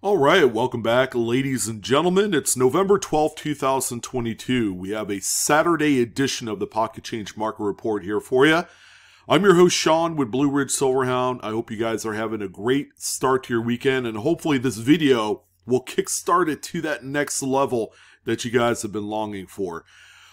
All right, welcome back, ladies and gentlemen. It's November 12th, 2022. We have a Saturday edition of the Pocket Change Market Report here for you. I'm your host, Sean, with BlueRidgeSilverhound. I hope you guys are having a great start to your weekend, and hopefully this video will kickstart it to that next level that you guys have been longing for.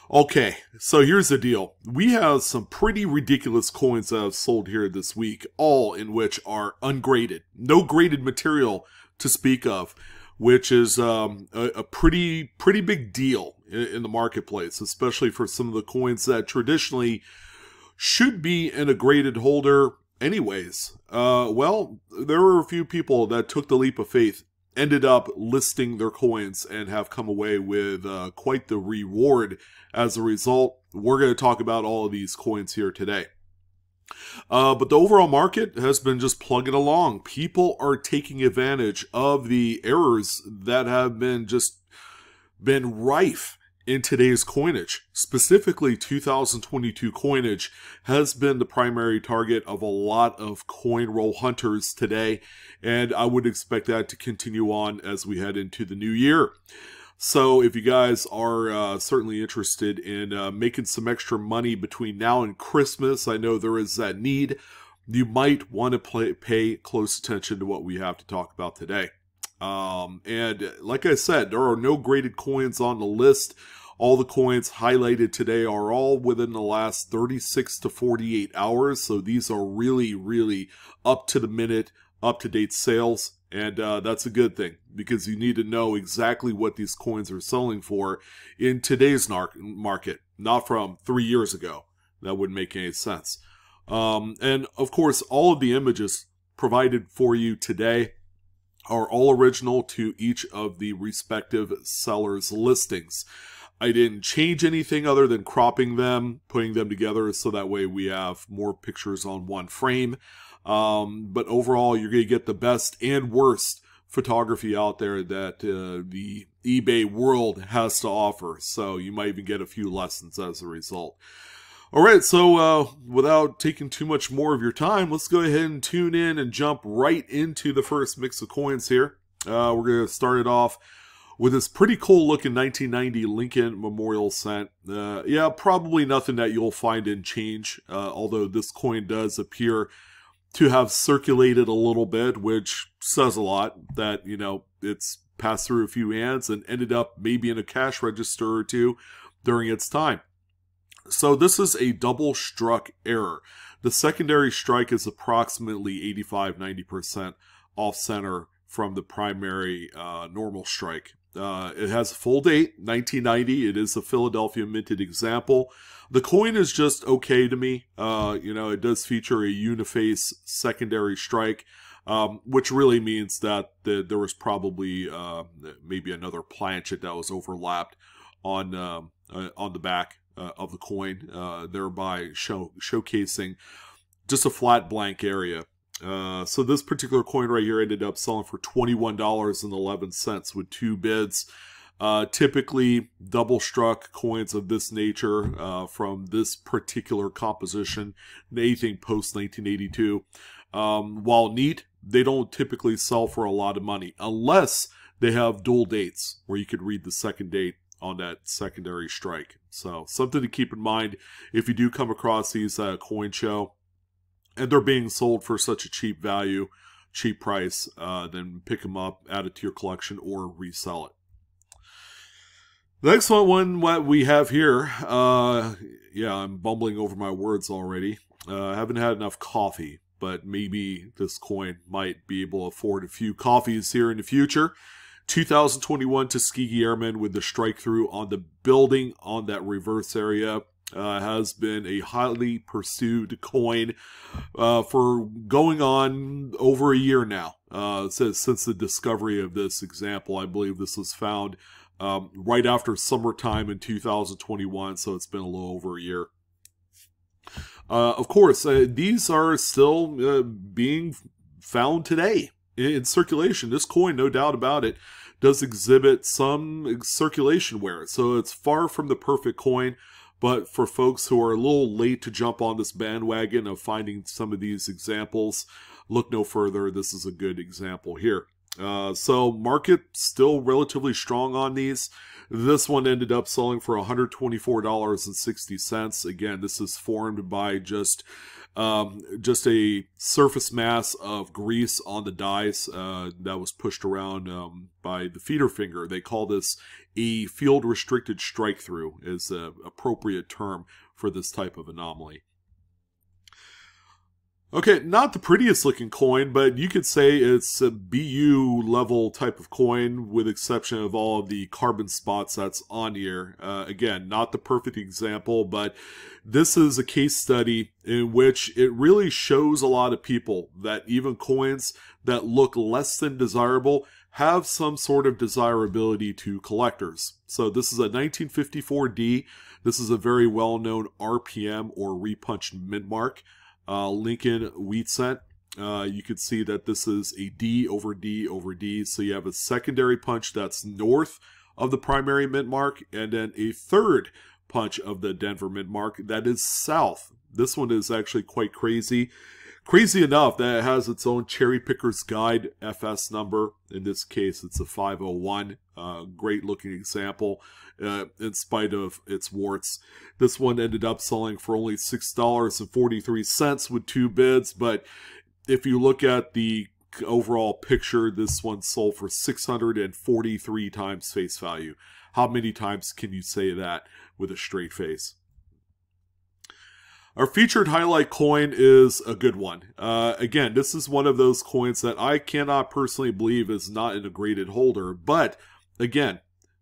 Okay, so here's the deal. We have some pretty ridiculous coins that have sold here this week, all in which are ungraded. No graded material to speak of, which is a pretty big deal in the marketplace, especially for some of the coins that traditionally should be in a graded holder anyways. Well, there were a few people that took the leap of faith, ended up listing their coins, and have come away with quite the reward as a result. We're going to talk about all of these coins here today. But the overall market has been just plugging along. People are taking advantage of the errors that have been rife in today's coinage. Specifically, 2022 coinage has been the primary target of a lot of coin roll hunters today, and I would expect that to continue on as we head into the new year. So if you guys are certainly interested in making some extra money between now and Christmas, I know there is that need. You might want to pay close attention to what we have to talk about today. And like I said, there are no graded coins on the list. All the coins highlighted today are all within the last 36 to 48 hours. So these are really up to the minute, up to date sales. And that's a good thing, because you need to know exactly what these coins are selling for in today's market, not from 3 years ago. That wouldn't make any sense. And of course, all of the images provided for you today are all original to each of the respective sellers' listings. I didn't change anything other than cropping them, putting them together so that way we have more pictures on one frame. But overall, you're going to get the best and worst photography out there that the eBay world has to offer. So you might even get a few lessons as a result. All right, so without taking too much more of your time, let's go ahead and tune in and jump right into the first mix of coins here. We're going to start it off with this pretty cool looking 1990 Lincoln Memorial cent. Yeah, probably nothing that you'll find in change, although this coin does appear to have circulated a little bit, which says a lot that, you know, it's passed through a few hands and ended up maybe in a cash register or two during its time. So this is a double struck error. The secondary strike is approximately 85–90% off center from the primary normal strike. It has a full date, 1990. It is a Philadelphia minted example. The coin is just okay to me. You know, it does feature a uniface secondary strike, which really means that there was probably maybe another planchet that was overlapped on the back of the coin, thereby showcasing just a flat blank area. So this particular coin right here ended up selling for $21.11 with 2 bids. Typically, double struck coins of this nature from this particular composition, anything post 1982, while neat, they don't typically sell for a lot of money unless they have dual dates where you could read the second date on that secondary strike. So something to keep in mind if you do come across these coin show and they're being sold for such a cheap value, cheap price, then pick them up, add it to your collection, or resell it. The next one what we have here, yeah, I'm bumbling over my words already. I haven't had enough coffee, but maybe this coin might be able to afford a few coffees here in the future. 2021 Tuskegee Airmen with the strike through on the building on that reverse area. Has been a highly pursued coin for going on over a year now. Since the discovery of this example, I believe this was found right after summertime in 2021, so it's been a little over a year. Of course, these are still being found today in circulation. This coin, no doubt about it, does exhibit some circulation wear, so it's far from the perfect coin. But for folks who are a little late to jump on this bandwagon of finding some of these examples, look no further. This is a good example here. So market still relatively strong on these. This one ended up selling for $124.60. Again, this is formed by just a surface mass of grease on the dies that was pushed around by the feeder finger. They call this a field restricted strike through, is an appropriate term for this type of anomaly. Okay, not the prettiest looking coin, but you could say it's a BU level type of coin with exception of all of the carbon spots that's on here. Again, not the perfect example, but this is a case study in which it really shows a lot of people that even coins that look less than desirable have some sort of desirability to collectors. So this is a 1954D. This is a very well-known RPM or repunched mid-mark. Lincoln wheat cent. You can see that this is a D over D over D. So you have a secondary punch that's north of the primary mint mark, and then a third punch of the Denver mint mark that is south. This one is actually quite crazy. Crazy enough that it has its own Cherry Picker's Guide FS number. In this case, it's a 501. Great looking example in spite of its warts. This one ended up selling for only $6.43 with 2 bids. But if you look at the overall picture, this one sold for 643 times face value. How many times can you say that with a straight face? Our featured highlight coin is a good one. Again, this is one of those coins that I cannot personally believe is not in a graded holder. But, again,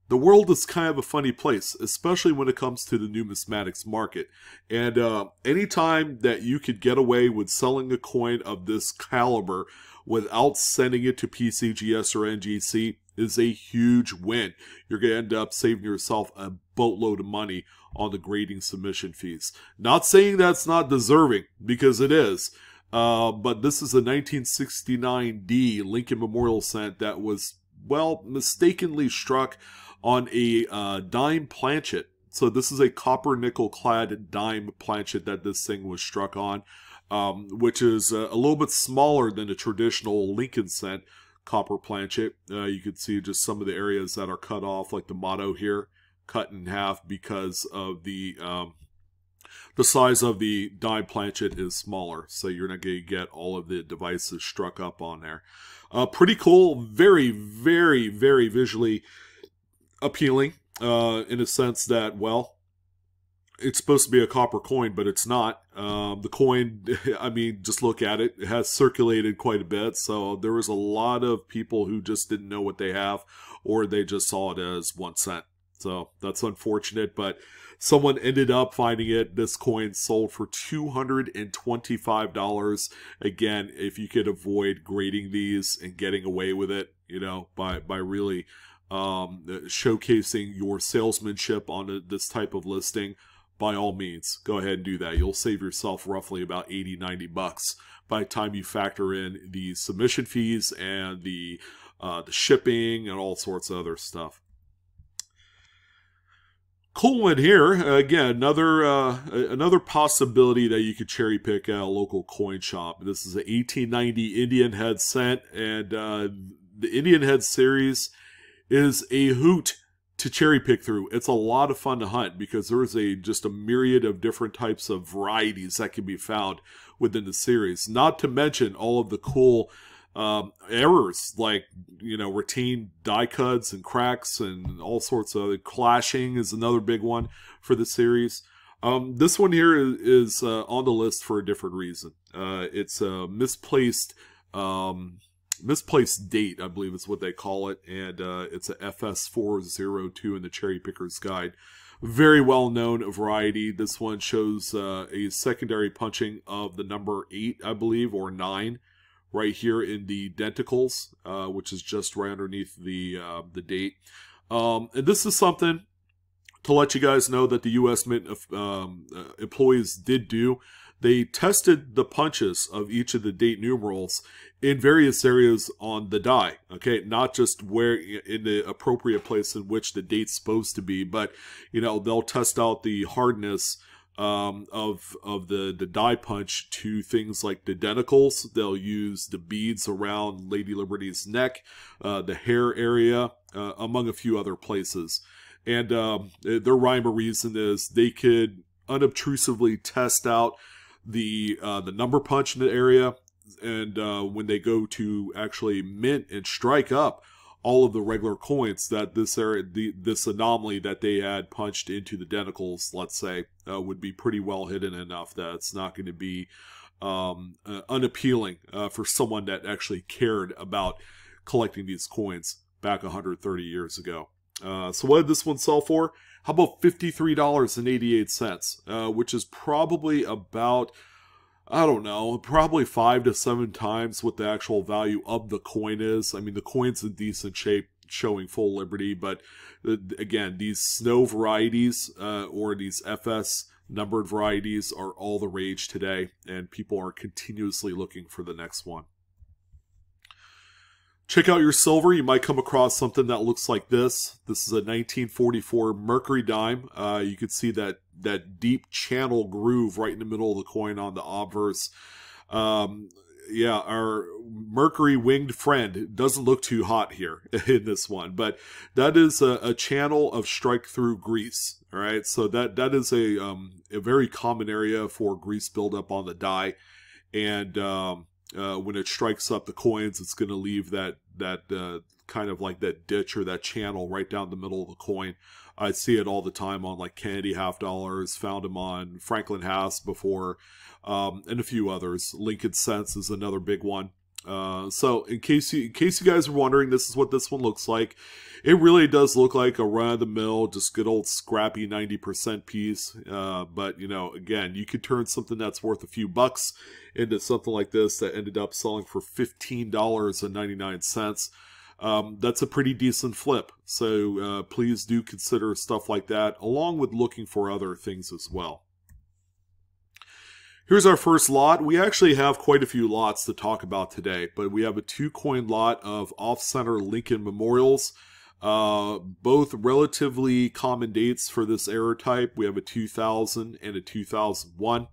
the world is kind of a funny place, especially when it comes to the numismatics market. And anytime that you could get away with selling a coin of this caliber without sending it to PCGS or NGC is a huge win. You're going to end up saving yourself a boatload of money on the grading submission fees. Not saying that's not deserving, because it is. But this is a 1969D Lincoln Memorial cent that was, well, mistakenly struck on a dime planchet. So this is a copper nickel clad dime planchet that this thing was struck on, which is a little bit smaller than a traditional Lincoln cent copper planchet. You can see just some of the areas that are cut off, like the motto here, cut in half because of the size of the dime planchet is smaller, so you're not going to get all of the devices struck up on there. Pretty cool, very, very, very visually appealing in a sense that, well, it's supposed to be a copper coin, but it's not. The coin, I mean, just look at it. It has circulated quite a bit, so there was a lot of people who just didn't know what they have, or they just saw it as 1 cent. So that's unfortunate, but someone ended up finding it. This coin sold for $225. Again, if you could avoid grading these and getting away with it, you know, by really showcasing your salesmanship on this type of listing, by all means, go ahead and do that. You'll save yourself roughly about $80–90 by the time you factor in the submission fees and the shipping and all sorts of other stuff. Cool one here. Again, another possibility that you could cherry pick at a local coin shop. This is an 1890 Indian Head cent, and the Indian Head series is a hoot to cherry pick through. It's a lot of fun to hunt because there is just a myriad of different types of varieties that can be found within the series. Not to mention all of the cool errors, like, you know, retained die cuts and cracks and all sorts of other. Clashing is another big one for the series. This one here is on the list for a different reason. It's a misplaced date, I believe is what they call it, and it's a FS402 in the Cherry Picker's Guide. Very well known variety. This one shows a secondary punching of the number 8, I believe, or 9. Right here in the denticles, which is just right underneath the date. And this is something to let you guys know that the U.S. Mint employees did do. They tested the punches of each of the date numerals in various areas on the die. Okay, not just where in the appropriate place in which the date's supposed to be, but, you know, they'll test out the hardness of the die punch to things like the denticles. They'll use the beads around Lady Liberty's neck, the hair area, among a few other places. And their rhyme or reason is they could unobtrusively test out the number punch in the area, and when they go to actually mint and strike up all of the regular coins, that this area, this anomaly that they had punched into the denticles, let's say, would be pretty well hidden enough that it's not going to be unappealing for someone that actually cared about collecting these coins back 130 years ago. So what did this one sell for? How about $53.88, which is probably about, I don't know, probably 5 to 7 times what the actual value of the coin is. I mean, the coin's in decent shape, showing full Liberty, but again, these snow varieties or these FS numbered varieties are all the rage today, and people are continuously looking for the next one. Check out your silver. You might come across something that looks like this. This is a 1944 Mercury dime. You can see that deep channel groove right in the middle of the coin on the obverse. Yeah, our Mercury winged friend doesn't look too hot here in this one, but that is a channel of strike through grease. All right, so that is a very common area for grease buildup on the die, and when it strikes up the coins, it's going to leave that kind of like that ditch or that channel right down the middle of the coin. I see it all the time on like Kennedy half dollars, found them on Franklin House before, and a few others. Lincoln cents is another big one. So in case you guys are wondering, this is what this one looks like. It really does look like a run-of-the-mill, just good old scrappy 90% piece. But, you know, again, you could turn something that's worth a few bucks into something like this that ended up selling for $15.99. That's a pretty decent flip. So please do consider stuff like that, along with looking for other things as well. Here's our first lot. We actually have quite a few lots to talk about today, but we have a 2-coin lot of off-center Lincoln memorials, both relatively common dates for this error type. We have a 2000 and a 2001.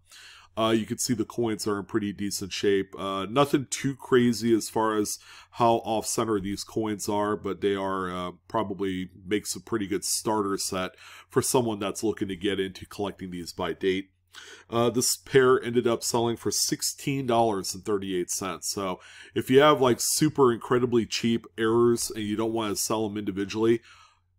You can see the coins are in pretty decent shape. Nothing too crazy as far as how off-center these coins are, but they are probably makes a pretty good starter set for someone that's looking to get into collecting these by date. This pair ended up selling for $16.38. So if you have like super incredibly cheap errors and you don't want to sell them individually,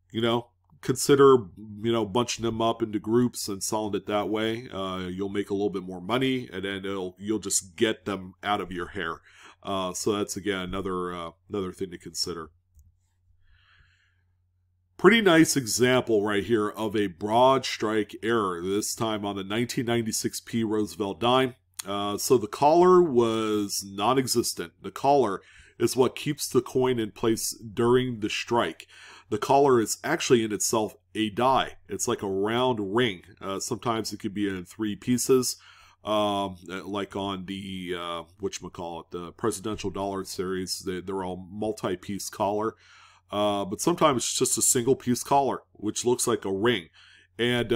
you know, consider, you know, bunching them up into groups and selling it that way. You'll make a little bit more money, and then you'll just get them out of your hair. So that's again another thing to consider. Pretty nice example right here of a broad strike error, this time on the 1996 P Roosevelt dime. So the collar was non-existent. The collar is what keeps the coin in place during the strike. The collar is actually in itself a die. It's like a round ring. Sometimes it could be in 3 pieces, like on the, whatchamacallit, the Presidential Dollar Series. They're all multi-piece collar. But sometimes it's just a single piece collar, which looks like a ring. And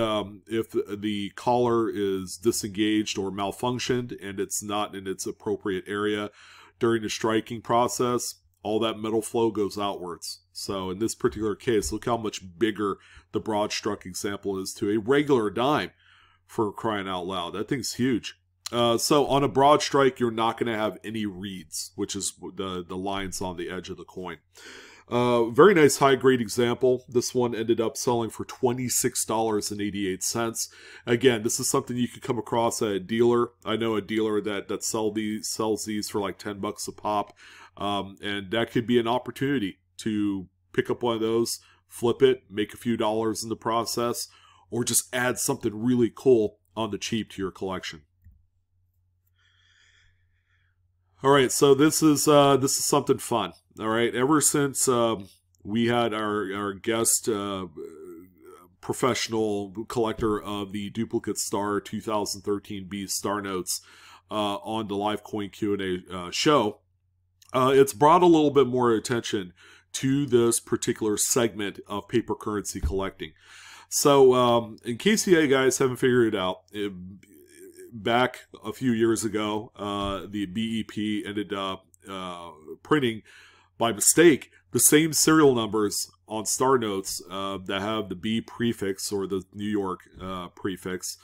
if the collar is disengaged or malfunctioned and it's not in its appropriate area during the striking process, all that metal flow goes outwards. So in this particular case, look how much bigger the broad struck example is to a regular dime, for crying out loud. That thing's huge. So on a broad strike, you're not going to have any reeds, which is the lines on the edge of the coin. Very nice high-grade example. This one ended up selling for $26.88. Again, this is something you could come across at a dealer. I know a dealer that sells these for like $10 a pop, and that could be an opportunity to pick up one of those, flip it, make a few dollars in the process, or just add something really cool on the cheap to your collection. All right, so this is something fun. All right, ever since we had our guest professional collector of the Duplicate Star 2013 B Star Notes on the live coin Q&A show, it's brought a little bit more attention to this particular segment of paper currency collecting. So, in case you guys haven't figured it out, back a few years ago, the BEP ended up printing by mistake the same serial numbers on star notes that have the B prefix or the New York prefix.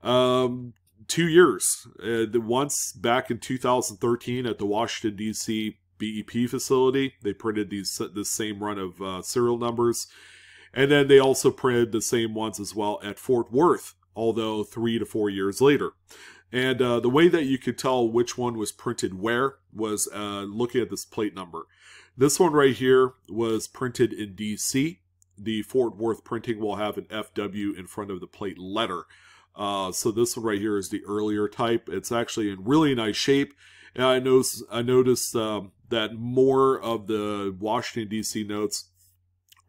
2 years. Once back in 2013 at the Washington, D.C. BEP facility, they printed the same run of serial numbers. And then they also printed the same ones as well at Fort Worth, although 3 to 4 years later. And the way that you could tell which one was printed where was looking at this plate number. This one right here was printed in DC. The Fort Worth printing will have an FW in front of the plate letter. So this one right here is the earlier type. It's actually in really nice shape. And I noticed that more of the Washington, D.C. notes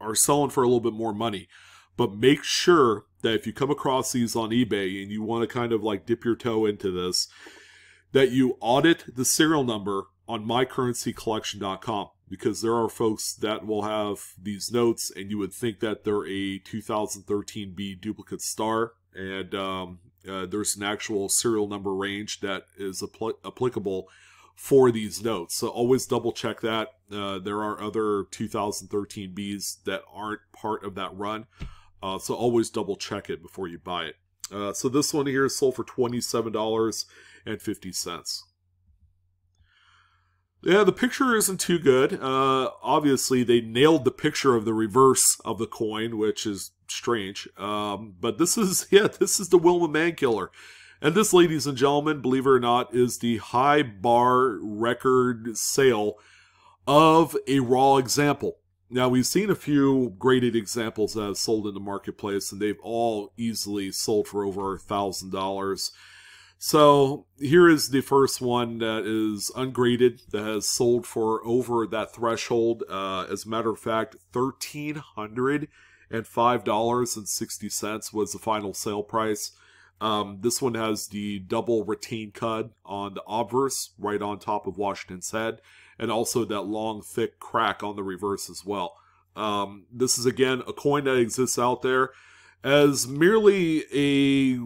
are selling for a little bit more money. But make sure that if you come across these on eBay and you want to kind of like dip your toe into this, that you audit the serial number on mycurrencycollection.com, because there are folks that will have these notes and you would think that they're a 2013 B duplicate star, and there's an actual serial number range that is applicable for these notes. So always double check that. There are other 2013 Bs that aren't part of that run. So always double check it before you buy it. So this one here is sold for $27.50. Yeah, the picture isn't too good. Obviously, they nailed the picture of the reverse of the coin, which is strange. But this is the Wilma Mankiller. And this, ladies and gentlemen, believe it or not, is the high bar record sale of a raw example. Now, we've seen a few graded examples that have sold in the marketplace, and they've all easily sold for over $1,000. So here is the first one that is ungraded, that has sold for over that threshold. As a matter of fact, $1,305.60 was the final sale price. This one has the double retain cud on the obverse, right on top of Washington's head, and also that long, thick crack on the reverse as well. This is, again, a coin that exists out there as merely a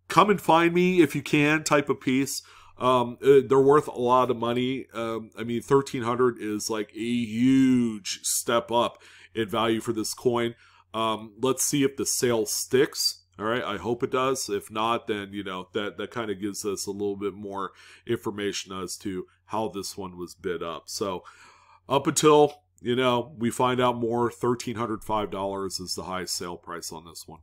come and find me if you can type of piece. They're worth a lot of money. I mean, $1,300 is like a huge step up in value for this coin. Let's see if the sale sticks. All right, I hope it does. If not, then, you know, that kind of gives us a little bit more information as to how this one was bid up. So up until, you know, we find out more, $1,305 is the highest sale price on this one.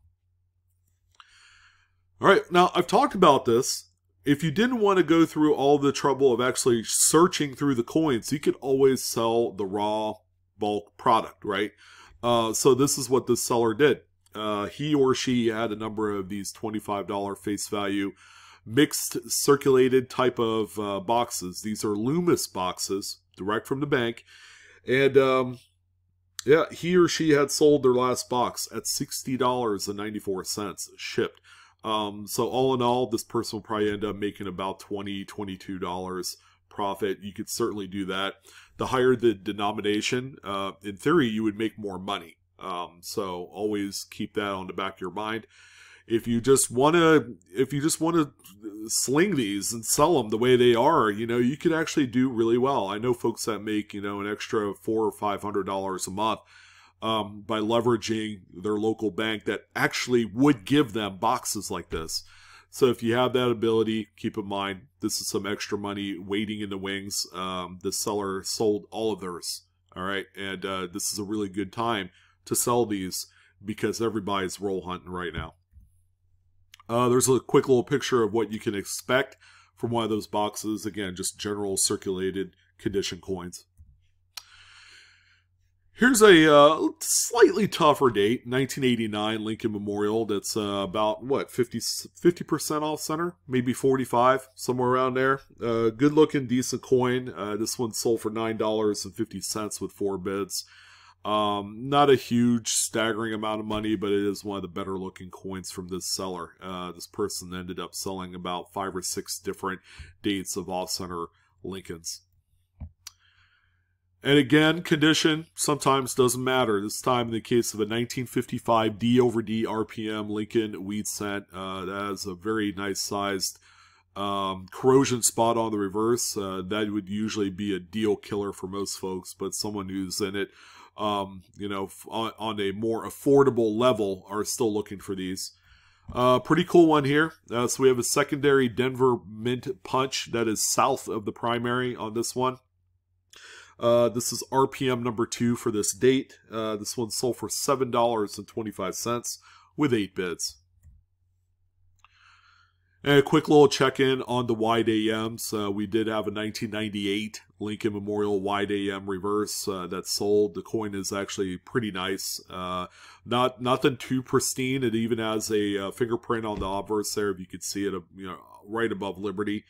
All right, now I've talked about this. If you didn't want to go through all the trouble of actually searching through the coins, you could always sell the raw bulk product, right? So this is what this seller did. He or she had a number of these $25 face value mixed circulated type of boxes. These are Loomis boxes, direct from the bank. And yeah, he or she had sold their last box at $60.94 shipped. So all in all, this person will probably end up making about $20, $22 profit. You could certainly do that. The higher the denomination, in theory, you would make more money. So always keep that on the back of your mind. If you just want to sling these and sell them the way they are, you know, you could actually do really well. I know folks that make, you know, an extra $400 or $500 a month by leveraging their local bank that actually would give them boxes like this. So if you have that ability, keep in mind, this is some extra money waiting in the wings. The seller sold all of theirs. All right. And this is a really good time to sell these because everybody's roll hunting right now. There's a quick little picture of what you can expect from one of those boxes. Again, just general circulated condition coins. Here's a slightly tougher date, 1989 Lincoln Memorial. That's about, what, 50% off center? Maybe 45, somewhere around there. Good looking, decent coin. This one sold for $9.50 with 4 bids. Not a huge, staggering amount of money, but it is one of the better looking coins from this seller. This person ended up selling about 5 or 6 different dates of off-center Lincolns. And again, condition sometimes doesn't matter. This time in the case of a 1955 D over D RPM Lincoln Wheat Cent, that has a very nice sized corrosion spot on the reverse. That would usually be a deal killer for most folks, but someone who's in it, you know, on a more affordable level are still looking for these. Pretty cool one here. So we have a secondary Denver Mint Punch that is south of the primary on this one. This is RPM number 2 for this date. This one sold for $7.25 with 8 bids. And a quick little check-in on the wide AMs. We did have a 1998 Lincoln Memorial wide AM reverse that sold. The coin is actually pretty nice. Nothing too pristine. It even has a fingerprint on the obverse there, if you could see it, you know, right above Liberty.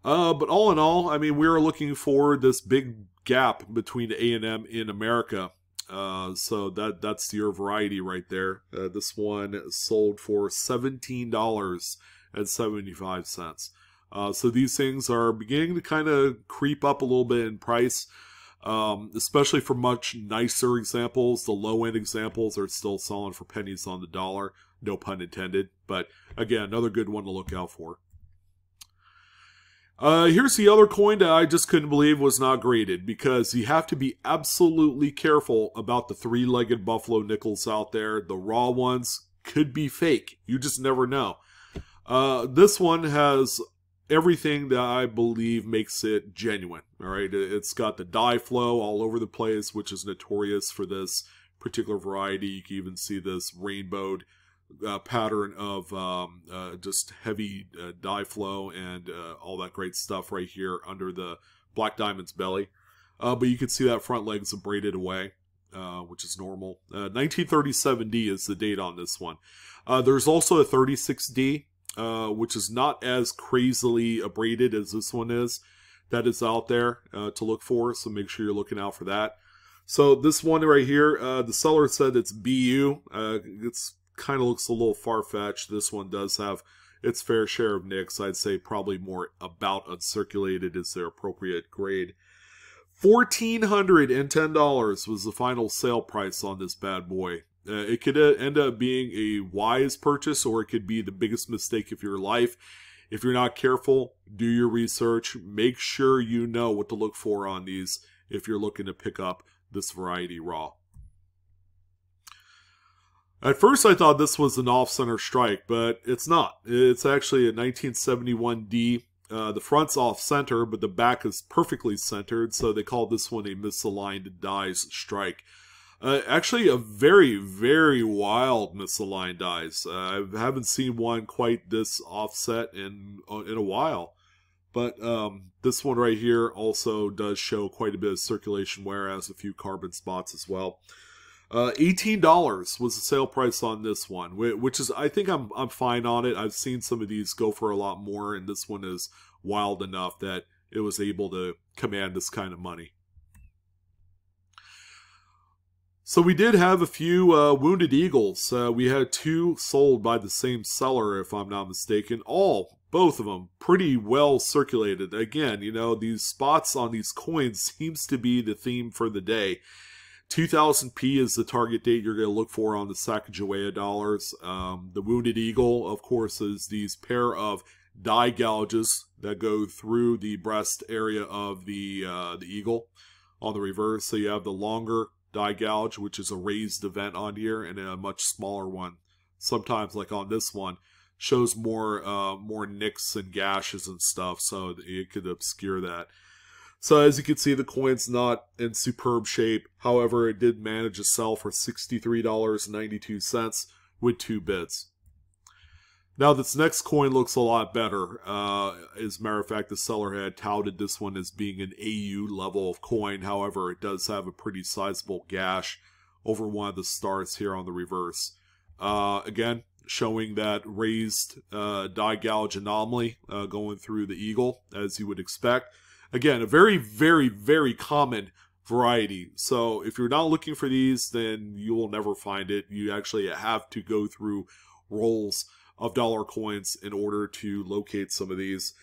But all in all, I mean, we are looking for this big gap between A&M in America. So that's your variety right there. This one sold for $17.75. So these things are beginning to kind of creep up a little bit in price, especially for much nicer examples. The low-end examples are still selling for pennies on the dollar, no pun intended. But again, another good one to look out for. Here's the other coin that I just couldn't believe was not graded, because you have to be absolutely careful about the three-legged buffalo nickels out there. The raw ones could be fake. You just never know. This one has everything that I believe makes it genuine. All right, it's got the die flow all over the place, which is notorious for this particular variety. You can even see this rainbowed pattern of just heavy die flow and all that great stuff right here under the Black Diamond's belly. But you can see that front legs are braided away, which is normal. 1937D is the date on this one. There's also a 36D, which is not as crazily abraded as this one is. That is out there to look for, so make sure you're looking out for that. So this one right here, the seller said it's BU. It's kind of looks a little far-fetched. This one does have its fair share of nicks. I'd say probably more about uncirculated is their appropriate grade. $1,410 was the final sale price on this bad boy. It could end up being a wise purchase, or it could be the biggest mistake of your life. If you're not careful, do your research. Make sure you know what to look for on these if you're looking to pick up this variety raw. At first I thought this was an off-center strike, but it's not. It's actually a 1971D. The front's off-center, but the back is perfectly centered, so they call this one a misaligned dies strike. Actually a very, very wild misaligned dies. I haven't seen one quite this offset in a while. But this one right here also does show quite a bit of circulation wear, has a few carbon spots as well. $18 was the sale price on this one, which is, I think I'm fine on it. I've seen some of these go for a lot more, and this one is wild enough that it was able to command this kind of money. So we did have a few Wounded Eagles. We had 2 sold by the same seller, if I'm not mistaken. Both of them, pretty well circulated. Again, you know, these spots on these coins seems to be the theme for the day. 2000p is the target date you're going to look for on the Sacagawea dollars. The Wounded Eagle, of course, is these pair of die gouges that go through the breast area of the eagle on the reverse. So you have the longer die gouge, which is a raised event on here, and then a much smaller one. Sometimes, like on this one, shows more nicks and gashes and stuff, so it could obscure that. So as you can see, the coin's not in superb shape. However, it did manage to sell for $63.92 with 2 bids. Now this next coin looks a lot better. As a matter of fact, the seller had touted this one as being an AU level of coin. However, it does have a pretty sizable gash over one of the stars here on the reverse. Again, showing that raised die gouge anomaly going through the eagle, as you would expect. Again, a very, very, very common variety. So if you're not looking for these, then you will never find it. You actually have to go through rolls of dollar coins in order to locate some of these.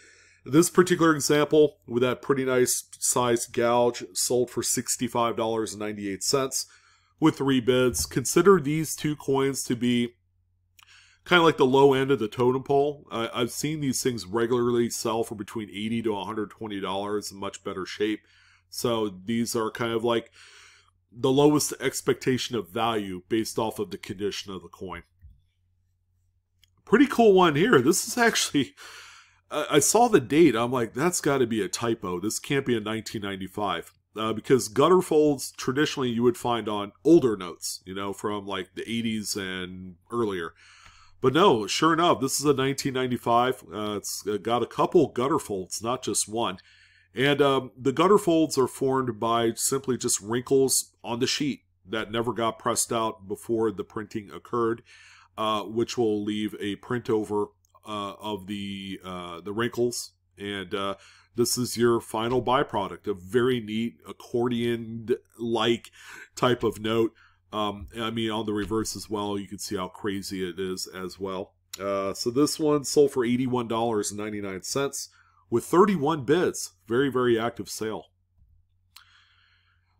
This particular example, with that pretty nice sized gouge, sold for $65.98 with 3 bids. Consider these 2 coins to be kind of like the low end of the totem pole. I've seen these things regularly sell for between $80 to $120 in much better shape. So these are kind of like the lowest expectation of value based off of the condition of the coin. Pretty cool one here. This is actually, I saw the date. I'm like, that's got to be a typo. This can't be a 1995. Because gutter folds, traditionally you would find on older notes, you know, from like the 80s and earlier. But no, sure enough, this is a 1995. It's got a couple gutter folds, not just one. And the gutter folds are formed by simply just wrinkles on the sheet that never got pressed out before the printing occurred, which will leave a print over of the wrinkles. And this is your final byproduct, a very neat accordion-like type of note. I mean, on the reverse as well, you can see how crazy it is as well. So this one sold for $81.99 with 31 bids. Very, very active sale.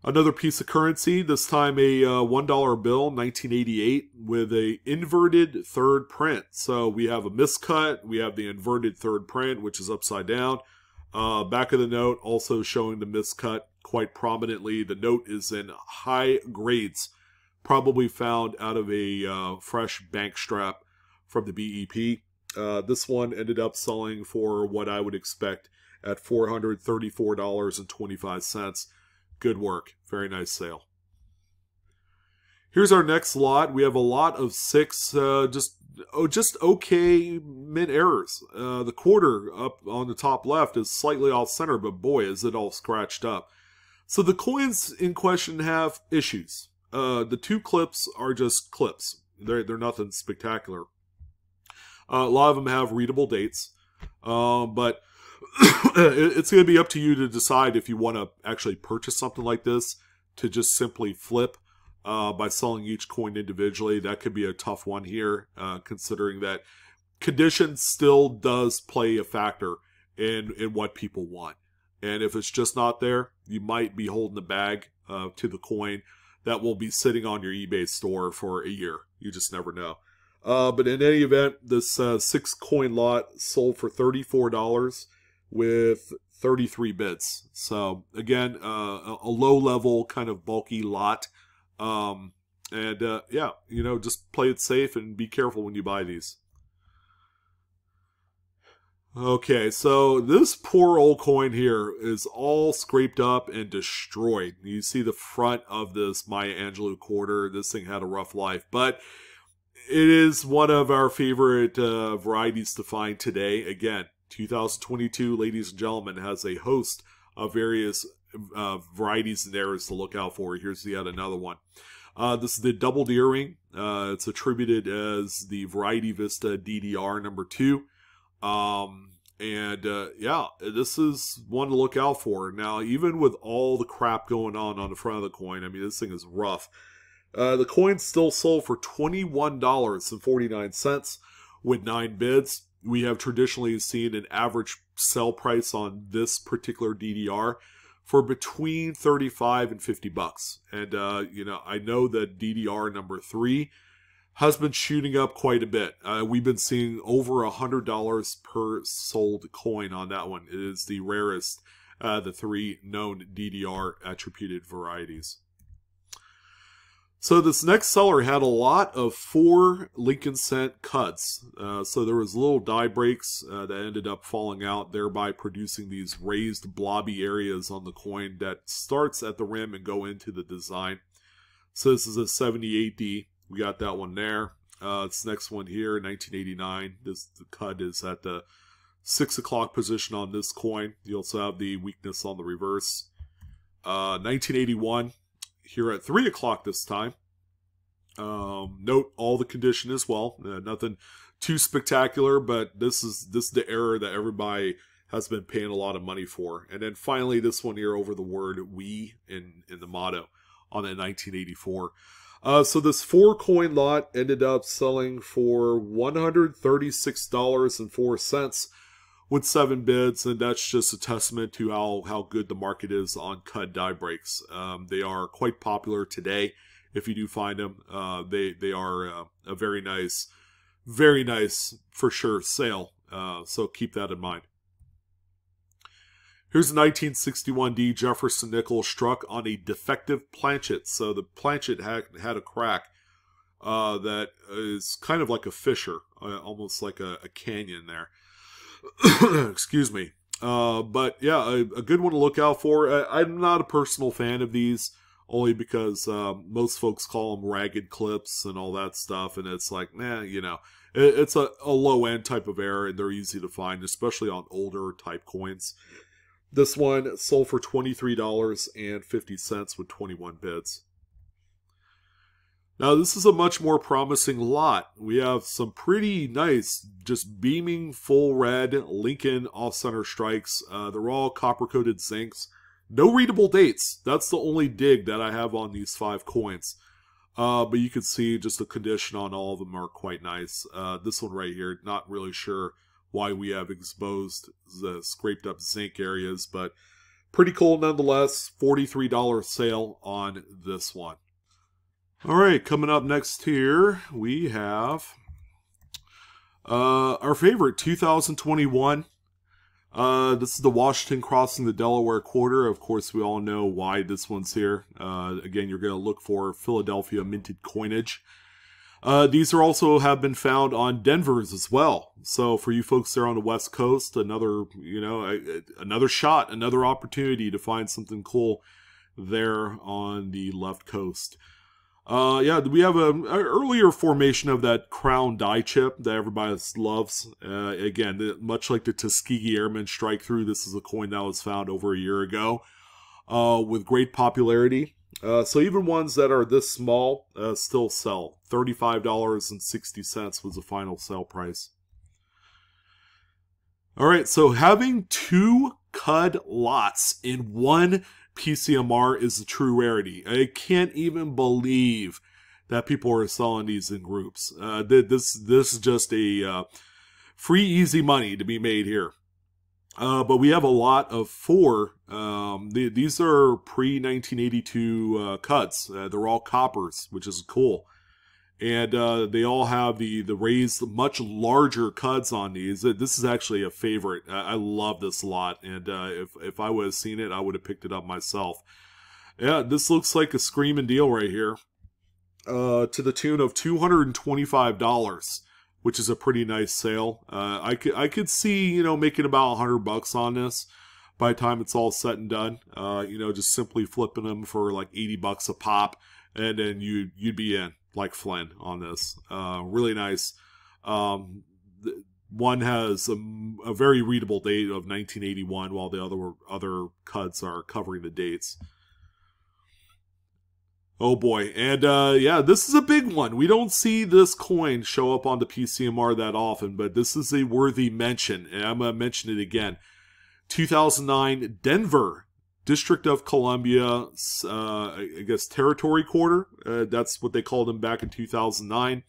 Another piece of currency, this time a $1 bill, 1988, with a inverted third print. So we have a miscut, we have the inverted third print, which is upside down. Back of the note also showing the miscut quite prominently. The note is in high grades, probably found out of a fresh bank strap from the BEP. This one ended up selling for what I would expect at $434.25. Good work. Very nice sale. Here's our next lot. We have a lot of 6 just okay mint errors. The quarter up on the top left is slightly off center, but boy, is it all scratched up. So the coins in question have issues. The 2 clips are just clips. They're nothing spectacular. A lot of them have readable dates, but it's going to be up to you to decide if you want to actually purchase something like this to just simply flip by selling each coin individually. That could be a tough one here, considering that condition still does play a factor in what people want. And if it's just not there, you might be holding the bag to the coin that will be sitting on your eBay store for a year. You just never know. But in any event, this 6 coin lot sold for $34 with 33 bids. So again, a low level kind of bulky lot. Yeah, you know, just play it safe and be careful when you buy these. Okay, so this poor old coin here is all scraped up and destroyed. You see the front of this Maya Angelou quarter. This thing had a rough life, but it is one of our favorite varieties to find today. Again, 2022, ladies and gentlemen, has a host of various varieties and errors to look out for. Here's yet another one. This is the doubled earring. It's attributed as the Variety Vista DDR number 2. Yeah, this is one to look out for. Now, even with all the crap going on the front of the coin, I mean, this thing is rough. The coin still sold for $21.49 with 9 bids. We have traditionally seen an average sell price on this particular DDR for between 35 and 50 bucks. And, you know, I know that DDR number 3 has been shooting up quite a bit. We've been seeing over $100 per sold coin on that one. It is the rarest, the 3 known DDR attributed varieties. So this next seller had a lot of 4 Lincoln cent cuts. So there was little die breaks that ended up falling out, thereby producing these raised blobby areas on the coin that starts at the rim and go into the design. So this is a 78D. We got that one there. This next one here, 1989. The cut is at the 6 o'clock position on this coin. You also have the weakness on the reverse. 1981. Here at 3 o'clock this time. Note all the condition as well. Nothing too spectacular, but this is the error that everybody has been paying a lot of money for. And then finally, this one here over the word "we" in the motto on the 1984. So this 4 coin lot ended up selling for $136.04 with 7 bids, and that's just a testament to how good the market is on cut die breaks. They are quite popular today. If you do find them, they are a very nice for sure sale. So keep that in mind. Here's a 1961D Jefferson nickel struck on a defective planchet. So the planchet had a crack that is kind of like a fissure, almost like a canyon there. Excuse me. But yeah, a good one to look out for. I'm not a personal fan of these, only because most folks call them ragged clips and all that stuff, and it's like, nah, you know, it's a low-end type of error, and they're easy to find, especially on older type coins. This one sold for $23.50 with 21 bids. Now, this is a much more promising lot. We have some pretty nice, just beaming full red Lincoln off-center strikes. They're all copper-coated zincs. No readable dates. That's the only dig that I have on these 5 coins. But you can see just the condition on all of them are quite nice. This one right here, not really sure why we have exposed the scraped up zinc areas, but pretty cool nonetheless. $43 sale on this one. All right, coming up next here, we have our favorite 2021. This is the Washington crossing the Delaware quarter. Of course, we all know why this one's here. Again, you're going to look for Philadelphia minted coinage. These are also have been found on Denver's as well. So for you folks there on the West Coast, another, you know, another shot, another opportunity to find something cool there on the left coast. Yeah, we have an earlier formation of that crown die chip that everybody loves. Again, much like the Tuskegee Airman Strike Through, this is a coin that was found over a year ago with great popularity. So even ones that are this small still sell. $35.60 was the final sale price. All right, so having 2 CUD lots in one PCMR is a true rarity. I can't even believe that people are selling these in groups. This is just a free, easy money to be made here. But we have a lot of 4. These are pre-1982 cuts. They're all coppers, which is cool. And they all have the raised, much larger cuds on these. This is actually a favorite. I love this lot. And if I would have seen it, I would have picked it up myself. Yeah, this looks like a screaming deal right here. To the tune of $225. Which is a pretty nice sale. I could see, you know, making about $100 on this by the time it's all said and done. You know, just simply flipping them for like $80 a pop, and then you'd be in like Flynn on this. Really nice. One has a very readable date of 1981, while the other cuds are covering the dates. Oh boy, and yeah, this is a big one. We don't see this coin show up on the PCMR that often, but this is a worthy mention, and I'm going to mention it again. 2009 Denver, District of Columbia, I guess Territory Quarter. That's what they called them back in 2009,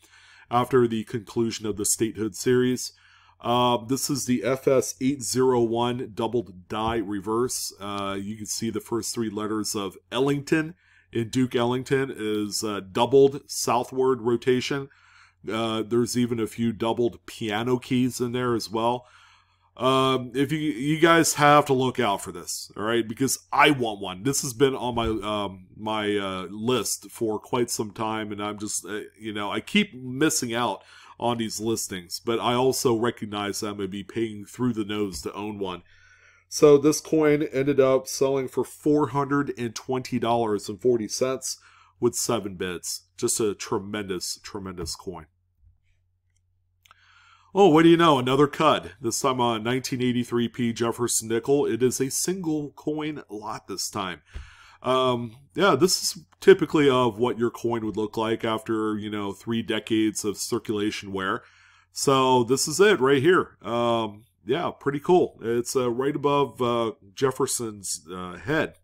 after the conclusion of the Statehood series. This is the FS801 doubled die reverse. You can see the first 3 letters of Ellington in Duke Ellington is doubled southward rotation. There's even a few doubled piano keys in there as well. If you guys have to look out for this, all right? Because I want one. This has been on my list for quite some time, and I'm just you know, I keep missing out on these listings, but I also recognize that I'm going to be paying through the nose to own one. So this coin ended up selling for $420.40 with 7 bids. Just a tremendous, tremendous coin. Oh, what do you know? Another CUD. This time on 1983p Jefferson nickel. It is a single coin lot this time. Yeah, this is typically of what your coin would look like after, you know, 3 decades of circulation wear. So this is it right here. Yeah, pretty cool. It's right above Jefferson's head.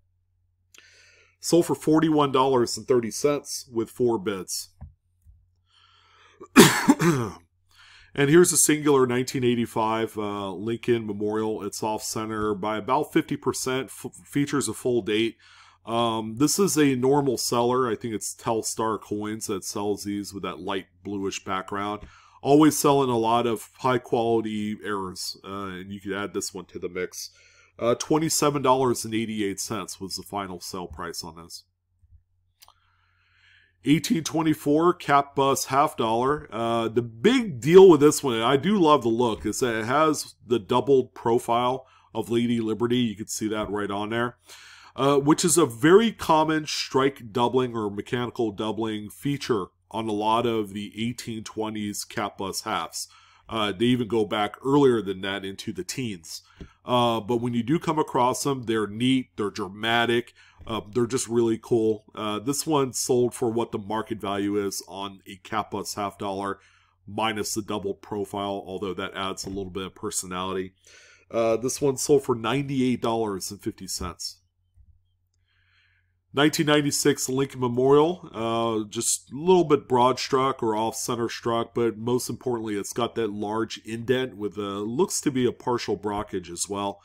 Sold for $41.30 with 4 bids. And here's a singular 1985 Lincoln Memorial. It's off center by about 50%, features a full date. This is a normal seller. I think it's Telstar Coins that sells these with that light bluish background. Always selling a lot of high quality errors, and you could add this one to the mix. $27.88 was the final sale price on this. 1824 Cap Bus half dollar. The big deal with this one, and I do love the look, is that it has the doubled profile of Lady Liberty. You can see that right on there, which is a very common strike doubling or mechanical doubling feature on a lot of the 1820s Cap Bus halves. They even go back earlier than that into the teens. But when you do come across them, they're neat, they're dramatic, they're just really cool. This one sold for what the market value is on a Cap Bus half dollar, minus the double profile, although that adds a little bit of personality. This one sold for $98.50. 1996 Lincoln Memorial, just a little bit broad struck or off center struck, but most importantly, it's got that large indent with looks to be a partial brockage as well.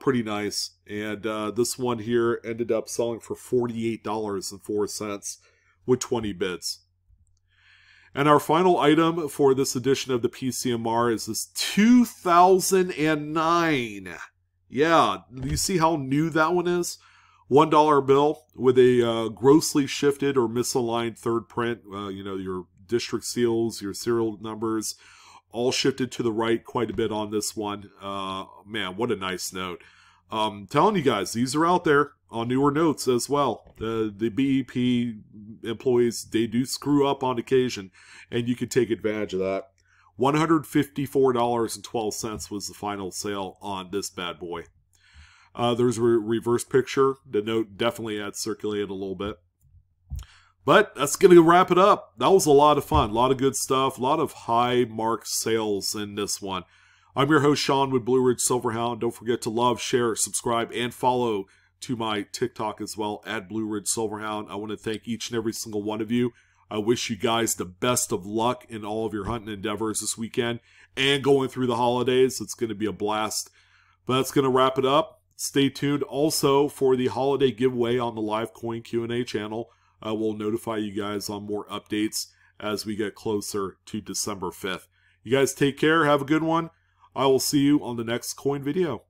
Pretty nice. And this one here ended up selling for $48.04 with 20 bids. And our final item for this edition of the PCMR is this 2009. Yeah, you see how new that one is? $1 bill with a grossly shifted or misaligned third print. You know, your district seals, your serial numbers, all shifted to the right quite a bit on this one. Man, what a nice note. Telling you guys, these are out there on newer notes as well. The BEP employees, they do screw up on occasion, and you can take advantage of that. $154.12 was the final sale on this bad boy. There's a reverse picture. The note definitely had circulated a little bit. But that's going to wrap it up. That was a lot of fun. A lot of good stuff. A lot of high mark sales in this one. I'm your host, Sean, with Blue Ridge Silverhound. Don't forget to love, share, subscribe, and follow to my TikTok as well, at Blue Ridge Silverhound. I want to thank each and every single one of you. I wish you guys the best of luck in all of your hunting endeavors this weekend and going through the holidays. It's going to be a blast. But that's going to wrap it up. Stay tuned also for the holiday giveaway on the live coin Q&A channel. We'll notify you guys on more updates as we get closer to December 5th. You guys take care. Have a good one. I will see you on the next coin video.